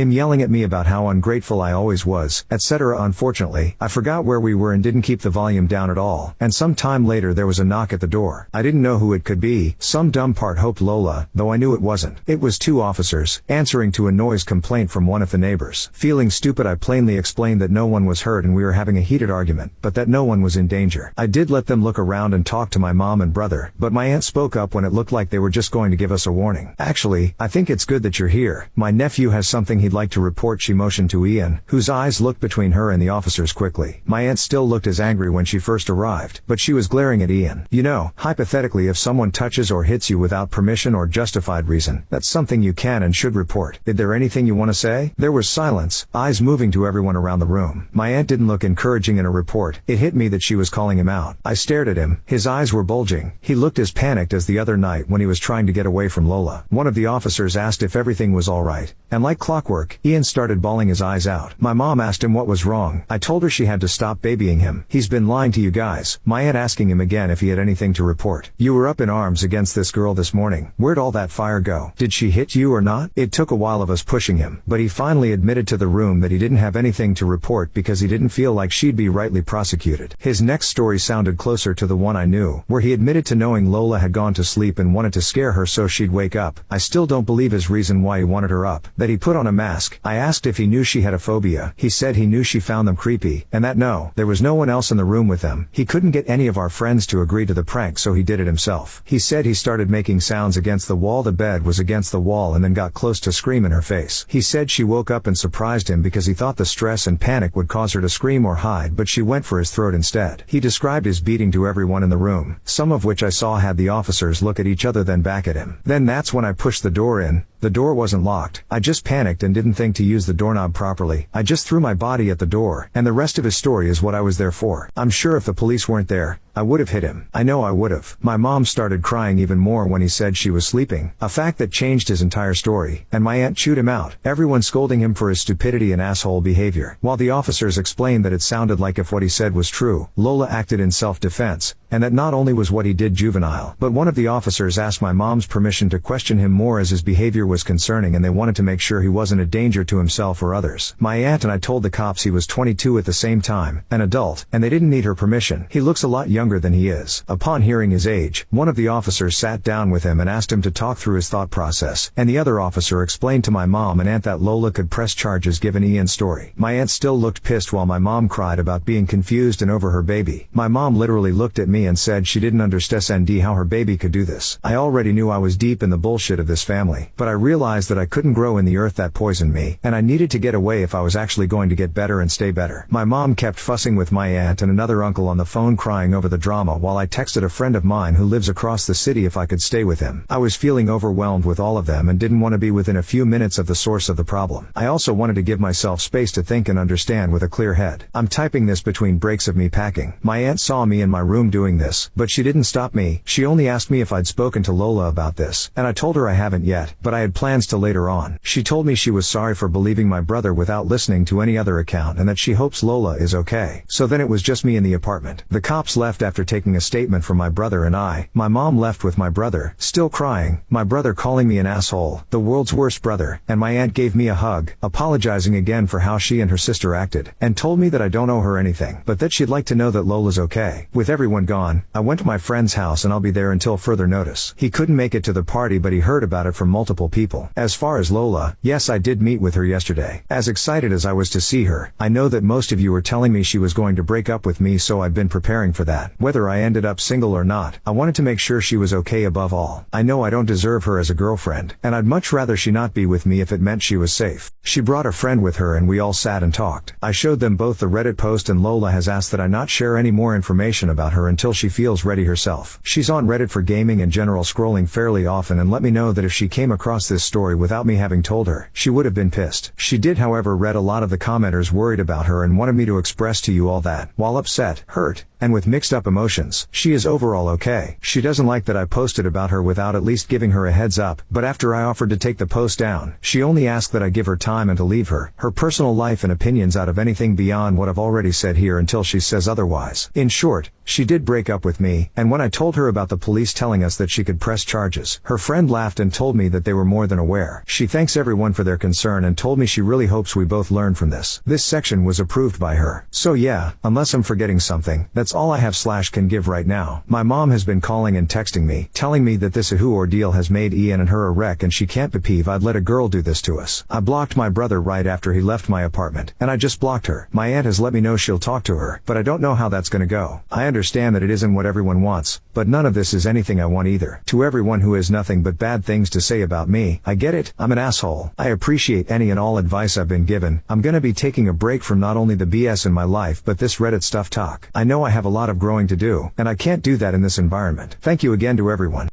him yelling at me about how ungrateful I always was, etc. Unfortunately, I forgot where we were and didn't keep the volume down at all, and some time later there was a knock at the door. I didn't know who it could be. Some dumb part hoped Lola, though I knew it wasn't. It was two officers, answering to a noise complaint from one of the neighbors. Feeling stupid, I plainly explained that no one was hurt and we were having a heated argument, but that no one was in danger. I did let them look around and talk to my mom and brother, but my aunt spoke up when it looked like they were just going to give us a warning. "Actually, I think it's good that you're here. My nephew has something he'd like to report." She motioned to Ian, whose eyes looked between her and the officers quickly. My aunt still looked as angry when she first arrived, but she was glaring at Ian. "You know, hypothetically, if someone touches or hits you without permission or justified reason, that's something you can and should report. Is there anything you want to say?" There was silence, eyes moving to everyone around the room. My aunt didn't look encouraging in a report. It hit me that she was calling him out. I stared at him. His eyes were bulging. He looked as panicked as the other night when he was trying to get away from Lola. One of the officers asked if everything was all right, and like clockwork, Ian started bawling his eyes out. My mom asked him what was wrong. I told her she had to stop babying him. "He's been lying to you guys." My aunt asking him again if he had anything to report. "You were up in arms against this girl this morning. Where'd all that fire go? Did she hit you or not?" It took a while of us pushing him, but he finally admitted to the room that he didn't have anything to report because he didn't feel like she'd be rightly prosecuted. His next story sounded closer to the one I knew, where he admitted to knowing Lola had gone to sleep and wanted to scare her so she'd wake up. I still don't believe his reason why he wanted her up. That he put on a mask. I asked if he knew she had a phobia. He said he knew she found them creepy, and that no, there was no one else in the room with them. He couldn't get any of our friends to agree to the prank, so he did it himself. He said he started making sounds against the wall. The bed was against the wall and then got close to scream in her face. He said she woke up and surprised him because he thought the stress and panic would cause her to scream or hide, but she went for his throat instead. He described his beating to everyone in the room, some of which I saw had the officers look at each other then back at him. Then that's when I pushed the door in. The door wasn't locked. I just panicked and didn't think to use the doorknob properly. I just threw my body at the door, and the rest of his story is what I was there for. I'm sure if the police weren't there, I would have hit him. I know I would have. My mom started crying even more when he said she was sleeping, a fact that changed his entire story, and my aunt chewed him out, everyone scolding him for his stupidity and asshole behavior. While the officers explained that it sounded like if what he said was true, Lola acted in self-defense, and that not only was what he did juvenile, but one of the officers asked my mom's permission to question him more as his behavior was concerning and they wanted to make sure he wasn't a danger to himself or others. My aunt and I told the cops he was 22 at the same time, an adult, and they didn't need her permission. He looks a lot younger than he is. Upon hearing his age, one of the officers sat down with him and asked him to talk through his thought process, and the other officer explained to my mom and aunt that Lola could press charges given Ian's story. My aunt still looked pissed while my mom cried about being confused and over her baby. My mom literally looked at me and said she didn't understand how her baby could do this. I already knew I was deep in the bullshit of this family, but I realized that I couldn't grow in the earth that poisoned me, and I needed to get away if I was actually going to get better and stay better. My mom kept fussing with my aunt and another uncle on the phone crying over the drama while I texted a friend of mine who lives across the city if I could stay with him. I was feeling overwhelmed with all of them and didn't want to be within a few minutes of the source of the problem. I also wanted to give myself space to think and understand with a clear head. I'm typing this between breaks of me packing. My aunt saw me in my room doing this, but she didn't stop me. She only asked me if I'd spoken to Lola about this, and I told her I haven't yet, but I had plans to later on. She told me she was sorry for believing my brother without listening to any other account and that she hopes Lola is okay. So then it was just me in the apartment. The cops left after taking a statement from my brother and my mom left with my brother, still crying, my brother calling me an asshole, the world's worst brother, and my aunt gave me a hug, apologizing again for how she and her sister acted, and told me that I don't owe her anything, but that she'd like to know that Lola's okay. With everyone gone, I went to my friend's house and I'll be there until further notice. He couldn't make it to the party but he heard about it from multiple people. As far as Lola, yes, I did meet with her yesterday. As excited as I was to see her, I know that most of you were telling me she was going to break up with me, so I've been preparing for that. Whether I ended up single or not, I wanted to make sure she was okay above all. I know I don't deserve her as a girlfriend, and I'd much rather she not be with me if it meant she was safe. She brought a friend with her and we all sat and talked. I showed them both the Reddit post and Lola has asked that I not share any more information about her until she feels ready herself. She's on Reddit for gaming and general scrolling fairly often and let me know that if she came across this story without me having told her, she would have been pissed. She did however read a lot of the commenters worried about her and wanted me to express to you all that, while upset, hurt, and with mixed up emotions, she is overall okay. She doesn't like that I posted about her without at least giving her a heads up, but after I offered to take the post down, she only asked that I give her time and to leave her personal life and opinions out of anything beyond what I've already said here until she says otherwise. In short, She did break up with me, and when I told her about the police telling us that she could press charges, her friend laughed and told me that they were more than aware. She thanks everyone for their concern and told me she really hopes we both learn from this. This section was approved by her. So yeah, unless I'm forgetting something, that's all I have / can give right now. My mom has been calling and texting me, telling me that this Yahoo ordeal has made Ian and her a wreck and she can't believe I'd let a girl do this to us. I blocked my brother right after he left my apartment, and I just blocked her. My aunt has let me know she'll talk to her, but I don't know how that's gonna go. I understand that it isn't what everyone wants, but none of this is anything I want either. To everyone who has nothing but bad things to say about me, I get it, I'm an asshole. I appreciate any and all advice I've been given. I'm gonna be taking a break from not only the BS in my life but this Reddit stuff talk. I know I have a lot of growing to do, and I can't do that in this environment. Thank you again to everyone.